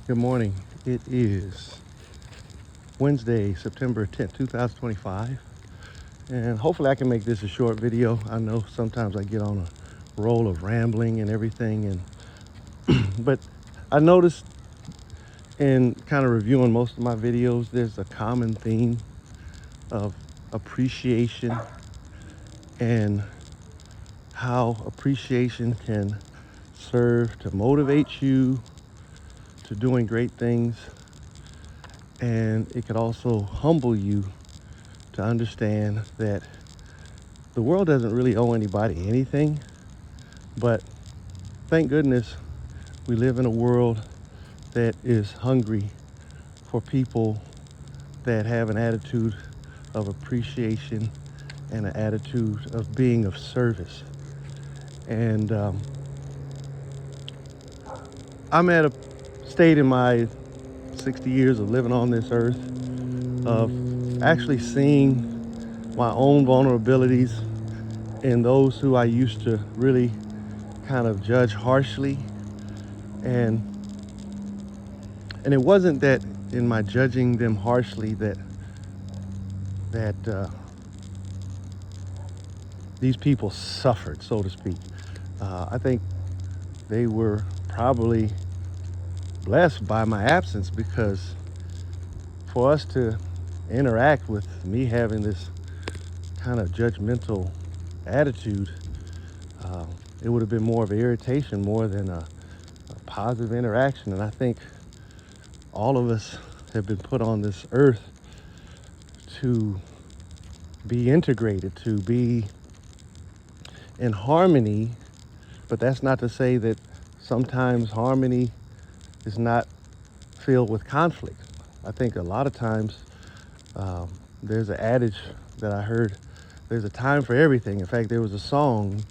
Good morning. It is Wednesday, September 10th, 2025. And hopefully I can make this a short video. I know sometimes I get on a roll of rambling and everything. But I noticed in kind of reviewing most of my videos, there's a common theme of appreciation and how appreciation can serve to motivate you to doing great things, and it could also humble you to understand that the world doesn't really owe anybody anything, but thank goodness we live in a world that is hungry for people that have an attitude of appreciation and an attitude of being of service. And I'm at a state in my 60 years of living on this earth of actually seeing my own vulnerabilities in those who I used to really kind of judge harshly. And it wasn't that in my judging them harshly that these people suffered, so to speak. I think they were probably blessed by my absence, because for us to interact with me having this kind of judgmental attitude, it would have been more of an irritation more than a positive interaction. And I think all of us have been put on this earth to be integrated, to be in harmony. But that's not to say that sometimes harmony is not filled with conflict. I think a lot of times there's an adage that I heard: there's a time for everything. In fact, there was a song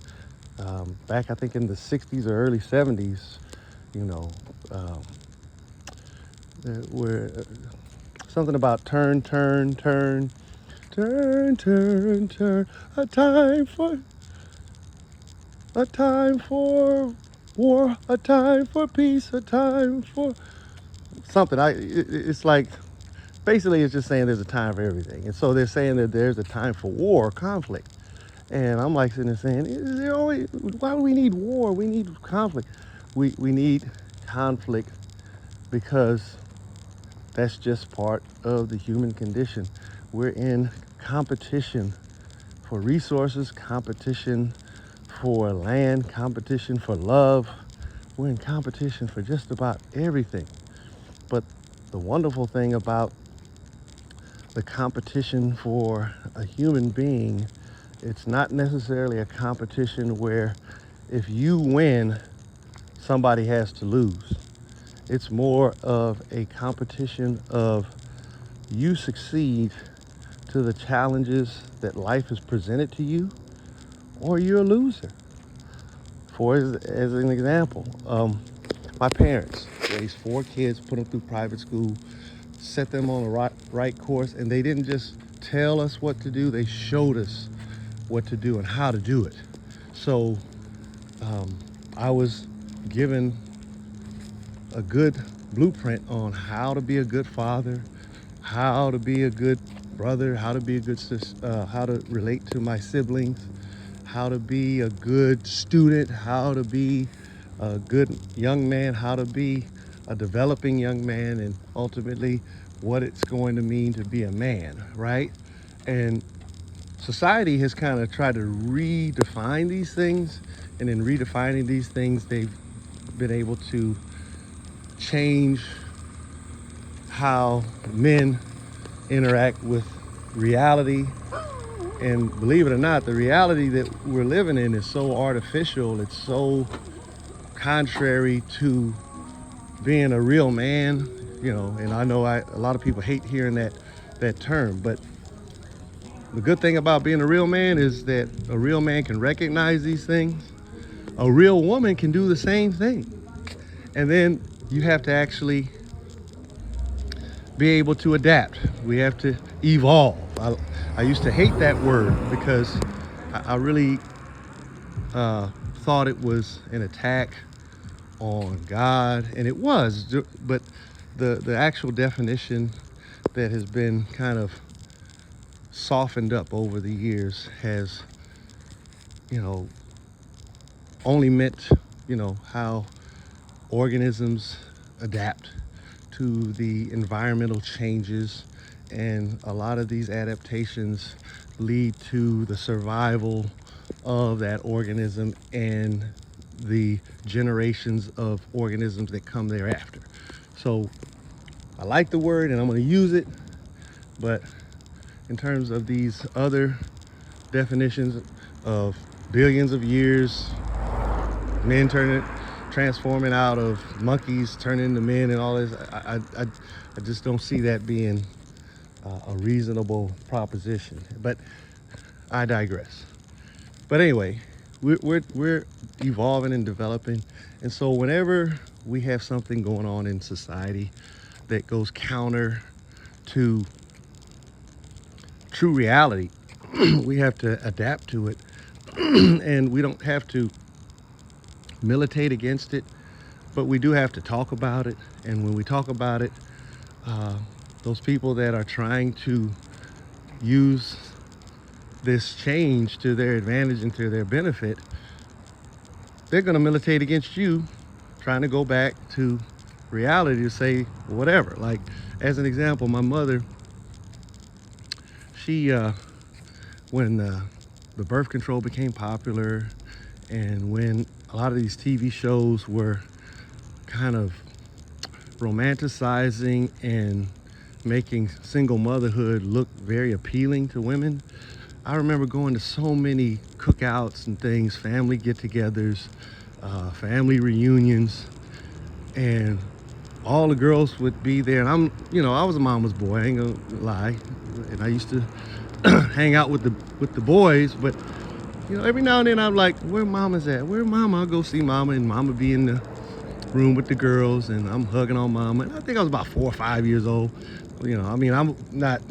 back, I think, in the 60s or early 70s, where something about turn, turn, turn, turn, turn, turn, a time for war, a time for peace, a time for something. It's like, basically it's just saying there's a time for everything. And so they're saying that there's a time for war or conflict. And I'm like sitting there saying, why do we need war? We need conflict. We need conflict because that's just part of the human condition. We're in competition for resources, competition for land, competition for love. We're in competition for just about everything. But the wonderful thing about the competition for a human being, it's not necessarily a competition where if you win, somebody has to lose. It's more of a competition of you succeed to the challenges that life has presented to you, or you're a loser. As an example, my parents raised 4 kids, put them through private school, set them on the right course, and they didn't just tell us what to do, they showed us what to do and how to do it. So I was given a good blueprint on how to be a good father, how to be a good brother, how to be a good sister, how to relate to my siblings, how to be a good student, how to be a good young man, how to be a developing young man, and ultimately what it's going to mean to be a man, right? And society has kind of tried to redefine these things, and in redefining these things, they've been able to change how men interact with reality. And believe it or not, the reality that we're living in is so artificial, it's so contrary to being a real man, and I know a lot of people hate hearing that term, but the good thing about being a real man is that a real man can recognize these things. A real woman can do the same thing. And then you have to actually be able to adapt. We have to evolve. I used to hate that word because I really thought it was an attack on God, and it was, but the actual definition that has been kind of softened up over the years has, you know, only meant, how organisms adapt to the environmental changes, and a lot of these adaptations lead to the survival of that organism and the generations of organisms that come thereafter. So I like the word and I'm going to use it, but in terms of these other definitions of billions of years, men transforming out of monkeys, turning into men and all this, I just don't see that being a reasonable proposition. But I digress. But anyway, we're evolving and developing, and so whenever we have something going on in society that goes counter to true reality, we have to adapt to it, and we don't have to militate against it, but we do have to talk about it. And when we talk about it, those people that are trying to use this change to their advantage and to their benefit, they're going to militate against you trying to go back to reality to say whatever. Like, as an example, my mother, she when the birth control became popular, and when a lot of these TV shows were kind of romanticizing and making single motherhood look very appealing to women, I remember going to so many cookouts and things, family get-togethers, family reunions, and all the girls would be there. And I was a mama's boy, I ain't gonna lie, and I used to hang out with the boys, but every now and then I'm like, where mama's at? Where mama? I'll go see mama, and mama be in the room with the girls, and I'm hugging on mama. And I think I was about 4 or 5 years old. I'm not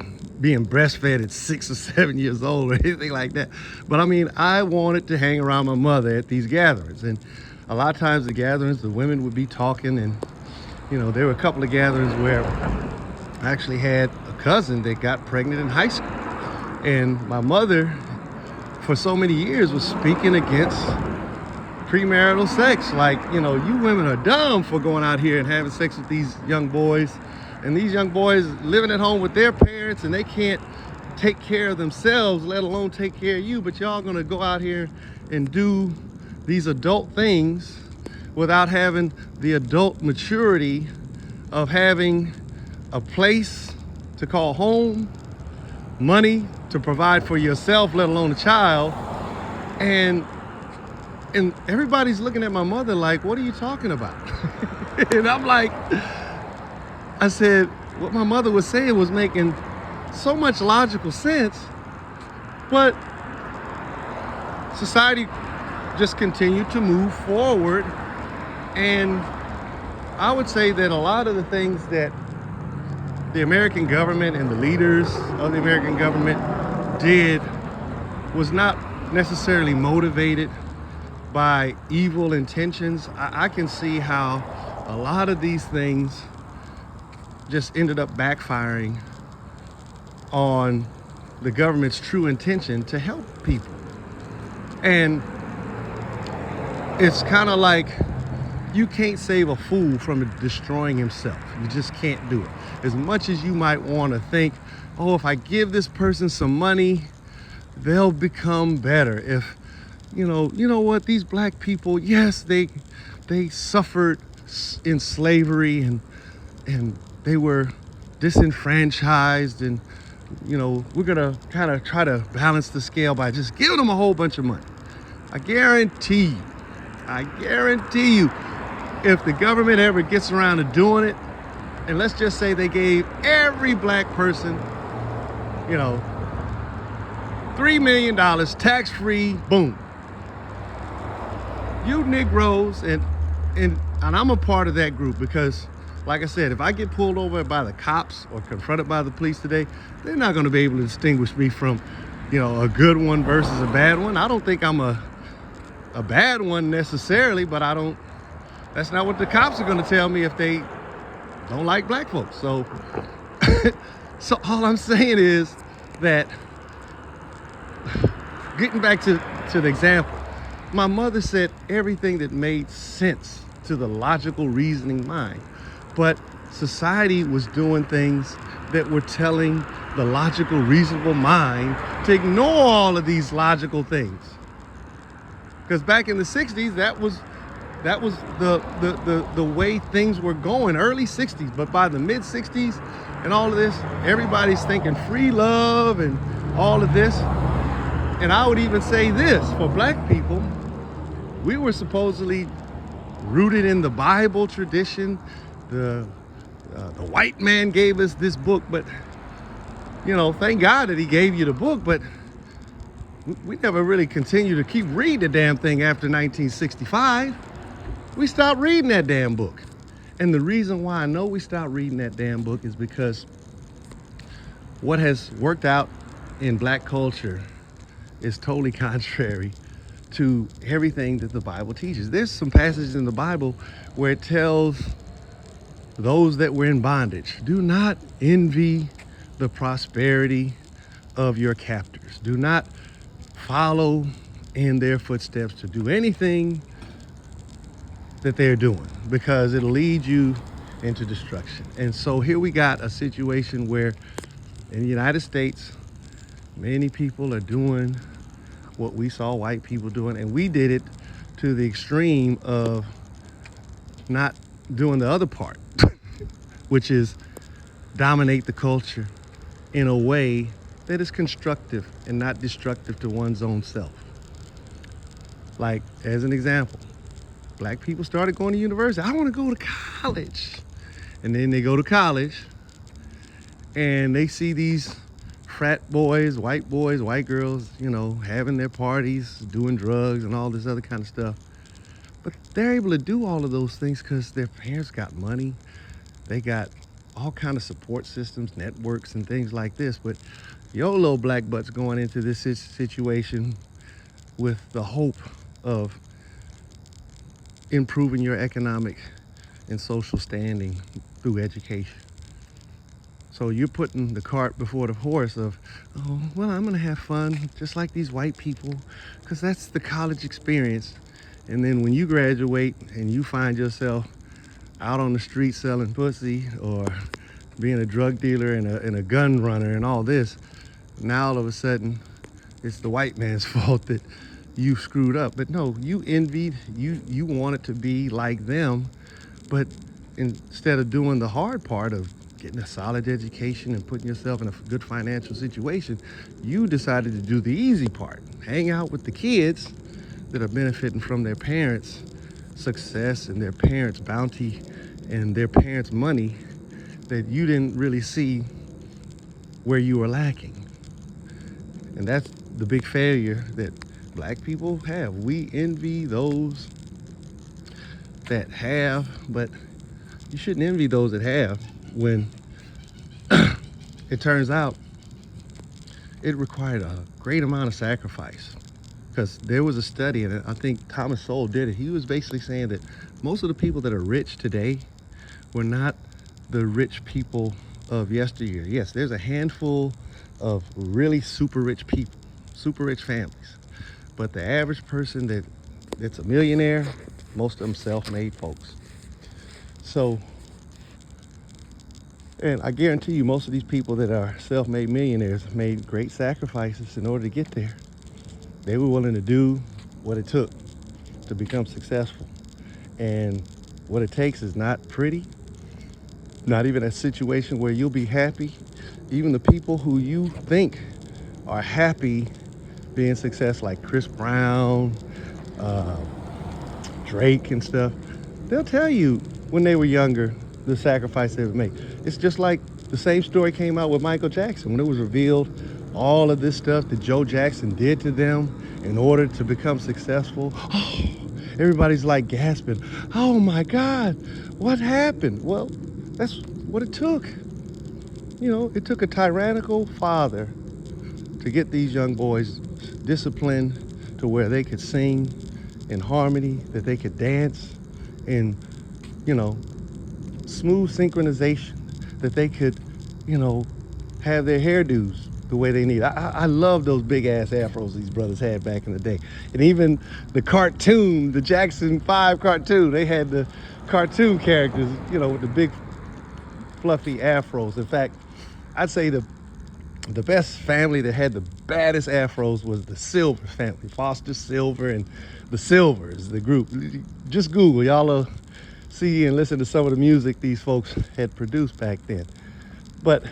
being breastfed at 6 or 7 years old or anything like that. But I wanted to hang around my mother at these gatherings. And a lot of times the gatherings, the women would be talking, and there were a couple of gatherings where I actually had a cousin that got pregnant in high school. And my mother, for so many years, was speaking against premarital sex. Like, you women are dumb for going out here and having sex with these young boys. And these young boys living at home with their parents, and they can't take care of themselves, let alone take care of you. But y'all gonna go out here and do these adult things without having the adult maturity of having a place to call home, money to provide for yourself, let alone a child. And everybody's looking at my mother like, what are you talking about? And I'm like, I said, what my mother was saying was making so much logical sense, but society just continued to move forward. And I would say that a lot of the things that the American government and the leaders of the American government did was not necessarily motivated by evil intentions. I can see how a lot of these things just ended up backfiring on the government's true intention to help people. And it's kind of like, you can't save a fool from destroying himself. You just can't do it. As much as you might want to think, oh, if I give this person some money, they'll become better. If, you know what, these black people, yes, they suffered in slavery, and they were disenfranchised, and we're gonna kind of try to balance the scale by just giving them a whole bunch of money. I guarantee you, if the government ever gets around to doing it, and let's just say they gave every black person, $3 million tax-free, boom. You Negroes, and I'm a part of that group, because like I said, if I get pulled over by the cops or confronted by the police today, they're not going to be able to distinguish me from, a good one versus a bad one. I don't think I'm a bad one necessarily, but I don't That's not what the cops are going to tell me if they don't like black folks. So, so all I'm saying is that, getting back to the example, my mother said everything that made sense to the logical reasoning mind. But society was doing things that were telling the logical, reasonable mind to ignore all of these logical things. Because back in the 60s, that was the way things were going, early 60s. But by the mid 60s and all of this, everybody's thinking free love and all of this. And I would even say this, for black people, we were supposedly rooted in the Bible tradition. The white man gave us this book, but thank God that he gave you the book, but we never really continued to keep reading the damn thing after 1965. We stopped reading that damn book. And the reason why I know we stopped reading that damn book is because what has worked out in black culture is totally contrary to everything that the Bible teaches. There's some passages in the Bible where it tells those that were in bondage, do not envy the prosperity of your captors. Do not follow in their footsteps to do anything that they're doing, because it'll lead you into destruction. And so here we got a situation where in the United States, many people are doing what we saw white people doing, and we did it to the extreme of not doing the other part, which is dominate the culture in a way that is constructive and not destructive to one's own self. Like, as an example, black people started going to university. I want to go to college. And then they go to college and they see these frat boys, white girls, having their parties, doing drugs and all this other kind of stuff. But they're able to do all of those things because their parents got money. They got all kind of support systems, networks, and things like this. But your little black butt's going into this situation with the hope of improving your economic and social standing through education. So you're putting the cart before the horse of, oh, well, I'm gonna have fun just like these white people, because that's the college experience. And then when you graduate and you find yourself out on the street selling pussy or being a drug dealer and a gun runner and all this, now all of a sudden it's the white man's fault that you screwed up. But no, you envied, you wanted to be like them, but instead of doing the hard part of getting a solid education and putting yourself in a good financial situation, you decided to do the easy part. Hang out with the kids that are benefiting from their parents' success and their parents' bounty and their parents' money that you didn't really see where you were lacking. And that's the big failure that black people have. We envy those that have, but you shouldn't envy those that have when it turns out it required a great amount of sacrifice. Because there was a study, and I think Thomas Sowell did it. He was basically saying that most of the people that are rich today were not the rich people of yesteryear. Yes, there's a handful of really super rich people, super rich families. But the average person that's a millionaire, most of them self-made folks. So, and I guarantee you most of these people that are self-made millionaires made great sacrifices in order to get there. They were willing to do what it took to become successful. And what it takes is not pretty, not even a situation where you'll be happy. Even the people who you think are happy being successful, like Chris Brown, Drake and stuff, they'll tell you when they were younger the sacrifice they would make. It's just like the same story came out with Michael Jackson when it was revealed all of this stuff that Joe Jackson did to them in order to become successful. Oh, everybody's like gasping, oh my God, what happened? Well, that's what it took. It took a tyrannical father to get these young boys disciplined to where they could sing in harmony, that they could dance in, you know, smooth synchronization, that they could, you know, have their hairdos the way they need. I love those big ass afros these brothers had back in the day. And even the cartoon, the Jackson 5 cartoon, they had the cartoon characters, you know, with the big fluffy afros. In fact, I'd say the best family that had the baddest afros was the Silver family, Foster Silver and the Silvers, the group. Just Google, y'all will see and listen to some of the music these folks had produced back then. But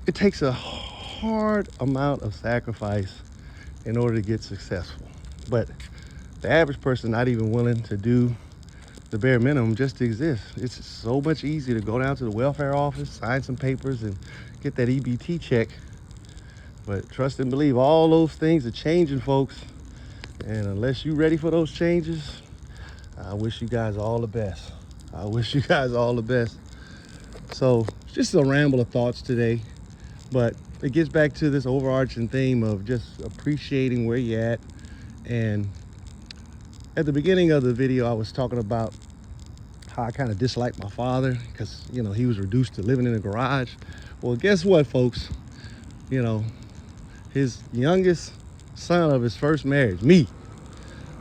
it takes a hard amount of sacrifice in order to get successful. But the average person not even willing to do the bare minimum just to exist. It's so much easier to go down to the welfare office, sign some papers, and get that EBT check. But trust and believe, all those things are changing, folks. And unless you're ready for those changes, I wish you guys all the best. I wish you guys all the best. So just a ramble of thoughts today, but it gets back to this overarching theme of just appreciating where you're at. And at the beginning of the video, I was talking about how I kind of disliked my father because, you know, he was reduced to living in a garage. Well, guess what, folks? You know, his youngest son of his first marriage, me,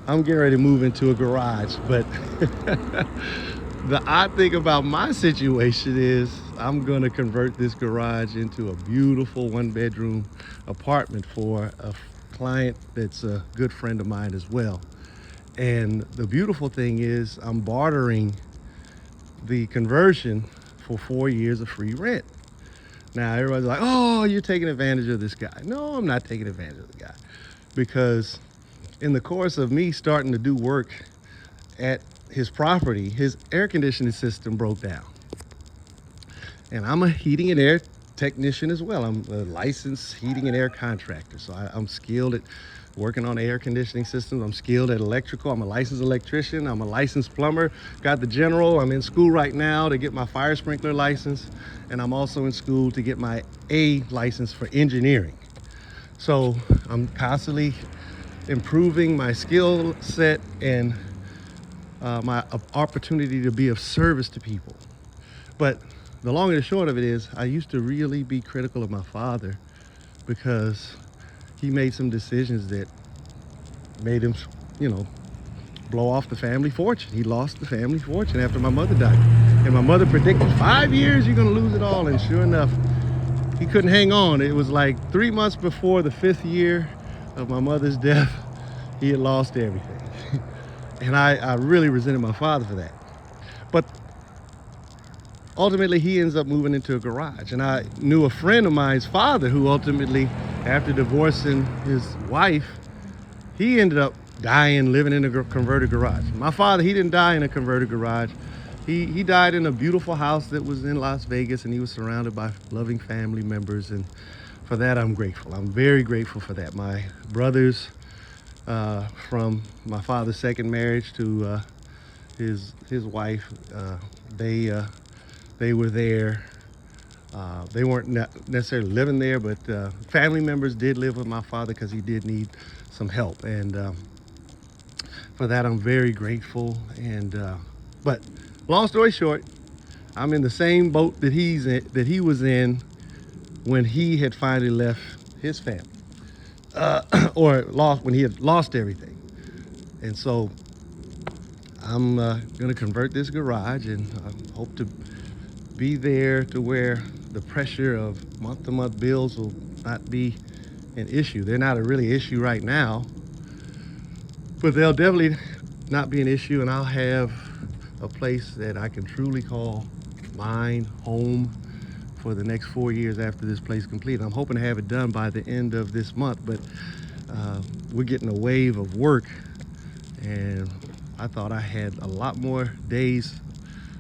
I'm getting ready to move into a garage. But the odd thing about my situation is I'm going to convert this garage into a beautiful one-bedroom apartment for a client that's a good friend of mine as well. And the beautiful thing is I'm bartering the conversion for 4 years of free rent. Now everybody's like, oh, you're taking advantage of this guy. No, I'm not taking advantage of the guy, because in the course of me starting to do work at his property, his air conditioning system broke down. And I'm a heating and air technician as well. I'm a licensed heating and air contractor. So I'm skilled at working on air conditioning systems. I'm skilled at electrical. I'm a licensed electrician. I'm a licensed plumber. Got the general. I'm in school right now to get my fire sprinkler license. And I'm also in school to get my A license for engineering. So I'm constantly improving my skill set and my opportunity to be of service to people. But the long and the short of it is, I used to really be critical of my father because he made some decisions that made him, you know, blow off the family fortune. He lost the family fortune after my mother died. And my mother predicted 5 years, you're gonna lose it all. And sure enough, he couldn't hang on. It was like 3 months before the 5th year of my mother's death, he had lost everything. And I really resented my father for that. But ultimately, he ends up moving into a garage. And I knew a friend of mine's father who ultimately, after divorcing his wife, he ended up dying living in a converted garage. My father, he didn't die in a converted garage. He died in a beautiful house that was in Las Vegas, and he was surrounded by loving family members. And for that, I'm grateful. I'm very grateful for that. My brothers from my father's second marriage to his wife, they were there. They weren't necessarily living there, but family members did live with my father because he did need some help. And for that, I'm very grateful. And but long story short, I'm in the same boat that he was in when he had finally left his family, when he had lost everything. And so I'm going to convert this garage, and I hope to be there to where the pressure of month-to-month bills will not be an issue. They're not a really issue right now, but they'll definitely not be an issue, and I'll have a place that I can truly call mine, home, for the next 4 years after this place is complete. I'm hoping to have it done by the end of this month, but we're getting a wave of work, and I thought I had a lot more days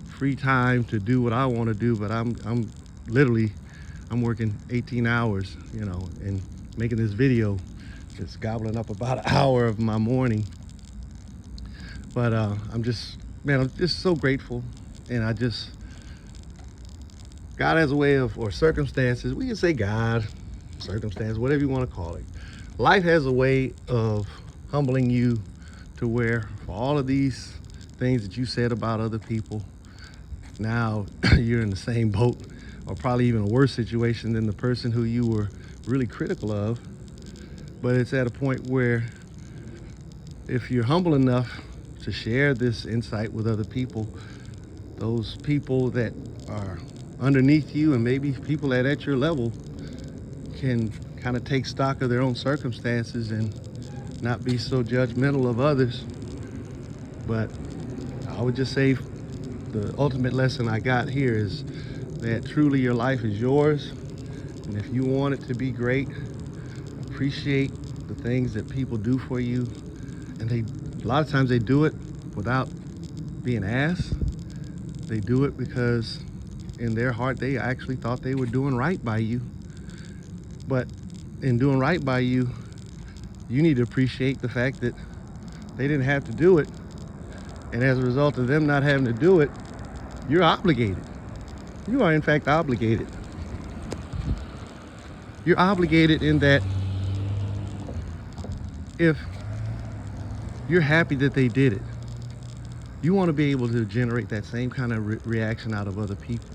free time to do what I want to do, but I'm literally working 18 hours, you know, and making this video, just gobbling up about an hour of my morning. But I'm just so grateful. And God has a way of, or circumstances, we can say God, circumstance, whatever you want to call it. Life has a way of humbling you to where, for all of these things that you said about other people. Now you're in the same boat, or probably even a worse situation than the person who you were really critical of. But it's at a point where if you're humble enough to share this insight with other people, those people that are underneath you and maybe people that at your level can kind of take stock of their own circumstances and not be so judgmental of others. But I would just say the ultimate lesson I got here is that truly your life is yours. And if you want it to be great, appreciate the things that people do for you. And a lot of times they do it without being asked. They do it because in their heart, they actually thought they were doing right by you. But in doing right by you, you need to appreciate the fact that they didn't have to do it. And as a result of them not having to do it, you're obligated. You are in fact obligated. You're obligated in that if you're happy that they did it, you want to be able to generate that same kind of reaction out of other people.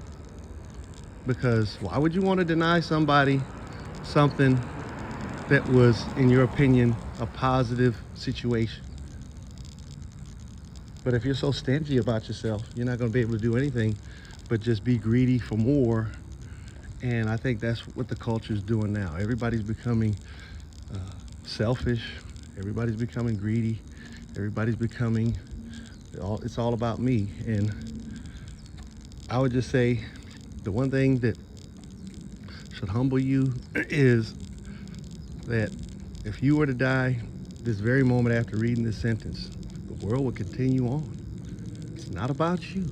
Because why would you want to deny somebody something that was, in your opinion, a positive situation? But if you're so stingy about yourself, you're not going to be able to do anything but just be greedy for more. And I think that's what the culture is doing now. Everybody's becoming selfish. Everybody's becoming greedy. Everybody's becoming, it's all about me. And I would just say the one thing that should humble you is that if you were to die this very moment after reading this sentence, the world would continue on. It's not about you.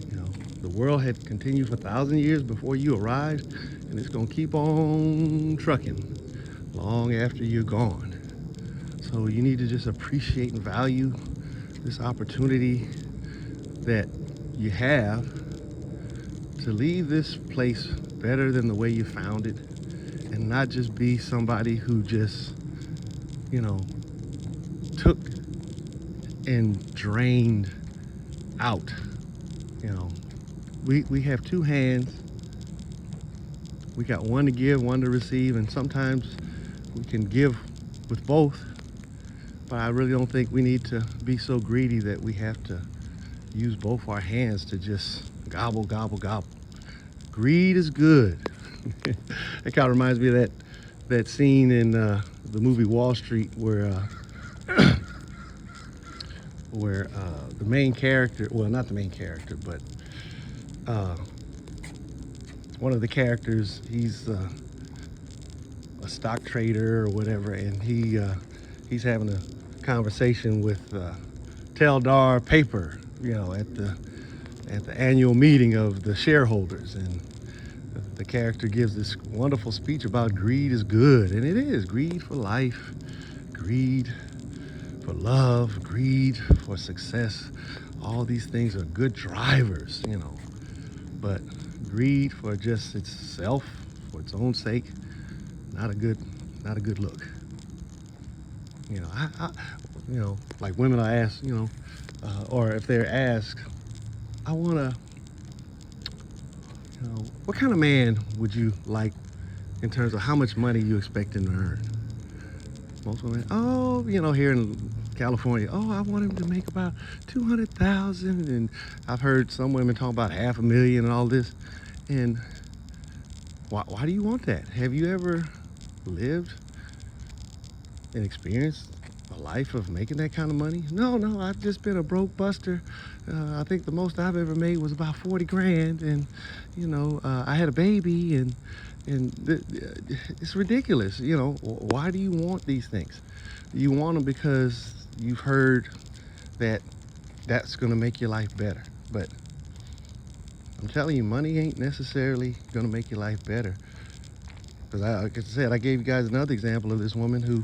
You know, the world had continued for 1,000 years before you arrived, and it's gonna keep on trucking long after you're gone. So you need to just appreciate and value this opportunity that you have to leave this place better than the way you found it, and not just be somebody who just, you know, took and drained out. You know, we have two hands. We got one to give, one to receive, and sometimes we can give with both. But I really don't think we need to be so greedy that we have to use both our hands to just gobble, gobble, gobble. Greed is good. It kind of reminds me of that scene in the movie Wall Street where the main character, well, not the main character, but one of the characters, he's a stock trader or whatever, and he's having a conversation with Teldar Paper, you know, at the annual meeting of the shareholders, and the character gives this wonderful speech about greed is good, and it is. Greed for life, greed for love, greed for success. All these things are good drivers, you know, but greed for just itself, for its own sake, not a good look. You know, you know, like women are asked, you know, or if they're asked, I want to, you know, what kind of man would you like in terms of how much money you expect him to earn? Most women, oh, you know, here in California, oh, I want him to make about 200,000, and I've heard some women talk about $500,000 and all this. And why do you want that? Have you ever lived and experienced a life of making that kind of money? No, I've just been a broke buster. I think the most I've ever made was about 40 grand, and you know, I had a baby, and it's ridiculous. You know, why do you want these things? You want them because you've heard that that's going to make your life better. But I'm telling you, money ain't necessarily going to make your life better. Because like I said, I gave you guys another example of this woman who,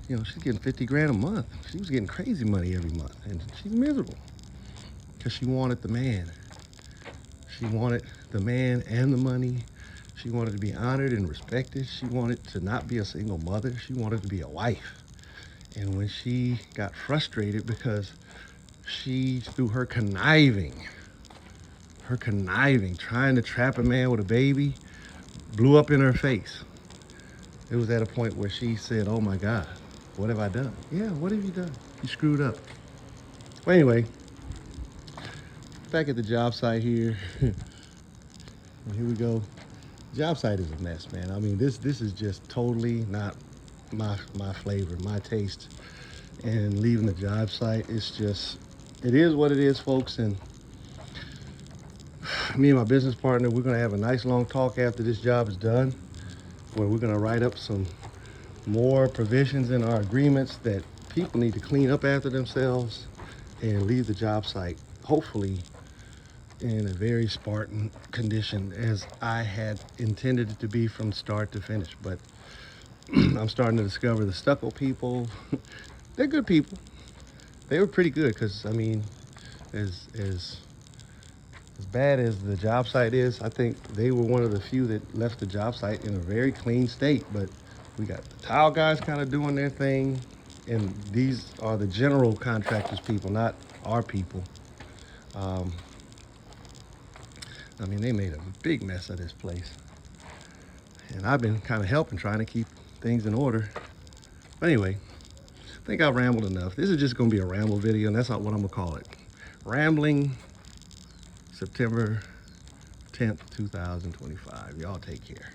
you know, she's getting 50 grand a month. She was getting crazy money every month, and she's miserable because she wanted the man. She wanted the man and the money. She wanted to be honored and respected. She wanted to not be a single mother. She wanted to be a wife. And when she got frustrated because she, through her conniving, trying to trap a man with a baby, blew up in her face. It was at a point where she said, "Oh my God, what have I done?" Yeah, what have you done? You screwed up. Well, anyway, back at the job site here. Here we go. Job site is a mess, man. I mean, this is just totally not my flavor, my taste. And leaving the job site, it's just, it is what it is, folks. And me and my business partner, we're gonna have a nice long talk after this job is done, where we're gonna write up some more provisions in our agreements that people need to clean up after themselves and leave the job site, hopefully in a very Spartan condition as I had intended it to be from start to finish. But I'm starting to discover the stucco people, they're good people. They were pretty good because, I mean, as bad as the job site is, I think they were one of the few that left the job site in a very clean state. But we got the tile guys kind of doing their thing, and these are the general contractors people, not our people. Um, I mean, they made a big mess of this place, and I've been kind of helping, trying to keep things in order. But anyway, I think I rambled enough. This is just going to be a ramble video, and that's not what I'm going to call it. Rambling September 10th, 2025. Y'all take care.